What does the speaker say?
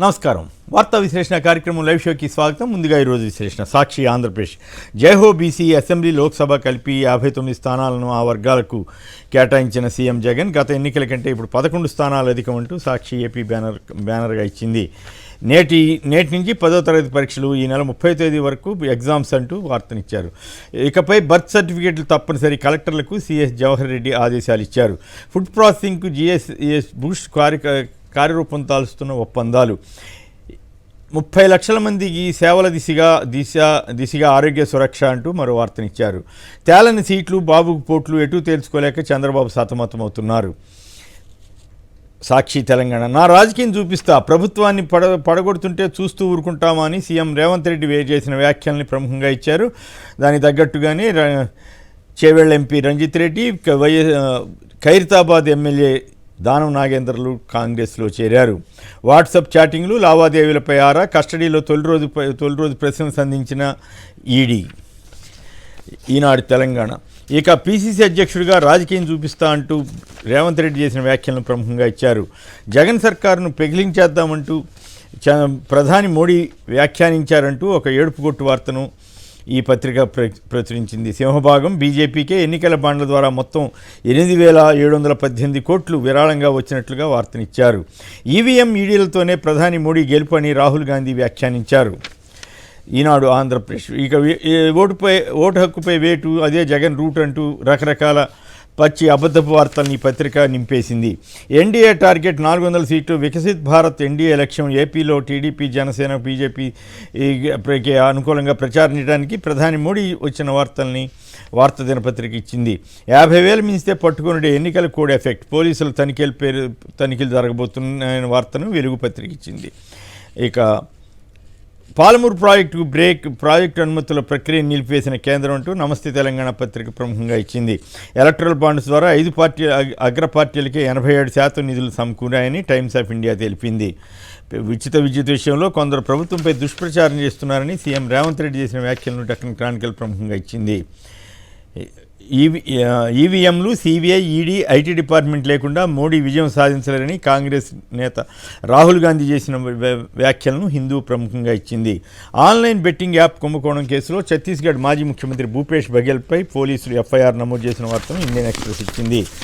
నమస్కారం. వార్తా విశ్లేషణ కార్యక్రమం లైవ్ షోకి స్వాగతం. ముందుగా ఈరోజు విశ్లేషణ. సాక్షి ఆంధ్రప్రదేశ్ జైహో బీసీ అసెంబ్లీ లోక్సభ కలిపి 59 స్థానాలను ఆ వర్గాలకు కేటాయించిన సీఎం జగన్ గత ఎన్నికల కంటే ఇప్పుడు 11 స్థానాలు అధికం అంటూ సాక్షి ఏపీ బ్యానర్గా ఇచ్చింది. నేటి నుంచి 10వ తరగతి పరీక్షలు ఈ నెల 30వ తేదీ వరకు ఎగ్జామ్స్ అంటూ వార్తనిచ్చారు. ఇకపై బర్త్ సర్టిఫికేట్లు తప్పనిసరి కలెక్టర్లకు సిఎస్ జవహర్ రెడ్డి ఆదేశాలు ఇచ్చారు. ఫుడ్ ప్రాసెసింగ్కు జిఎస్ఎస్ బూస్ట్ కార్యరూపం దాల్చుతున్న ఒప్పందాలు 30 లక్షల మందికి సేవల దిశగా ఆరోగ్య సురక్ష అంటూ మరో వార్తనిచ్చారు. తేలని సీట్లు, బాబుకు పోట్లు ఎటూ తేల్చుకోలేక చంద్రబాబు సతమతమవుతున్నారు. సాక్షి తెలంగాణ. నా రాజకీయం చూపిస్తా, ప్రభుత్వాన్ని పడగొడుతుంటే చూస్తూ ఊరుకుంటామా అని సీఎం రేవంత్ రెడ్డి చేసిన వ్యాఖ్యల్ని ప్రముఖంగా ఇచ్చారు. దానికి తగ్గట్టుగానే చేవెళ్ల ఎంపీ రంజిత్ రెడ్డి, ఖైరతాబాద్ ఎమ్మెల్యే దానం నాగేంద్రలు కాంగ్రెస్లో చేరారు. వాట్సాప్ చాటింగ్లు, లావాదేవీలపై ఆరా, కస్టడీలో తొలి రోజు ప్రశ్నలు సంధించిన ఈడీ. ఈనాడు తెలంగాణ. ఇక పీసీసీ అధ్యక్షుడిగా రాజకీయం చూపిస్తా అంటూ రేవంత్ రెడ్డి చేసిన వ్యాఖ్యలను ప్రముఖంగా ఇచ్చారు. జగన్ సర్కారును పెగిలించేద్దామంటూ ప్రధాని మోడీ వ్యాఖ్యానించారంటూ ఒక ఏడుపుగొట్టు వార్తను ఈ పత్రిక ప్రచురించింది. సింహభాగం బీజేపీకే ఎన్నికల బాండ్ల ద్వారా మొత్తం 8,718 కోట్లు విరాళంగా వచ్చినట్లుగా వార్తనిచ్చారు. ఈవీఎం ఈడీలతోనే ప్రధాని మోడీ గెలుపు అని రాహుల్ గాంధీ వ్యాఖ్యానించారు. ఈనాడు ఆంధ్రప్రదేశ్. ఇక ఓటు హక్కుపై వేటు, అదే జగన్ రూట్ అంటూ రకరకాల పచ్చి అబద్ధపు వార్తల్ని ఈ పత్రిక నింపేసింది. ఎన్డీఏ టార్గెట్ 400 సీట్లు, వికసిత్ భారత్ ఎన్డీఏ లక్ష్యం. ఏపీలో టీడీపీ, జనసేన, బీజేపీకి అనుకూలంగా ప్రచారం చేయడానికి ప్రధాని మోడీ వచ్చిన వార్తల్ని వార్తా దినపత్రిక ఇచ్చింది. 50,000 మించితే పట్టుకునే ఎన్నికల కోడ్ ఎఫెక్ట్, పోలీసులు తనిఖీలు జరగబోతున్న వార్తను వెలుగు పత్రిక ఇచ్చింది. ఇక పాలమూరు ప్రాజెక్టుకు ప్రాజెక్టు అనుమతుల ప్రక్రియను నిలిపివేసిన కేంద్రం అంటూ నమస్తే తెలంగాణ పత్రిక ప్రముఖంగా ఇచ్చింది. ఎలక్ట్రల్ బాండ్స్ ద్వారా 5 అగ్ర పార్టీలకే 87% నిధులు సమకూరాయని టైమ్స్ ఆఫ్ ఇండియా తెలిపింది. ఉచిత విద్యుత్ విషయంలో కొందరు ప్రభుత్వంపై దుష్ప్రచారం చేస్తున్నారని సీఎం రేవంత్ రెడ్డి చేసిన వ్యాఖ్యలను డక్కన్ క్రానికల్ ప్రముఖంగా ఇచ్చింది. ఈవీఎంలు, సిబిఐ, ఈడీ, ఐటీ డిపార్ట్మెంట్ లేకుండా మోడీ విజయం సాధించలేరని కాంగ్రెస్ నేత రాహుల్ గాంధీ చేసిన వ్యాఖ్యలను హిందూ ప్రముఖంగా ఇచ్చింది. ఆన్లైన్ బెట్టింగ్ యాప్ కుంభకోణం కేసులో ఛత్తీస్గఢ్ మాజీ ముఖ్యమంత్రి భూపేష్ బఘెల్పై పోలీసులు ఎఫ్ఐఆర్ నమోదు చేసిన వార్తను ఇండియన్ ఎక్స్ప్రెస్ ఇచ్చింది.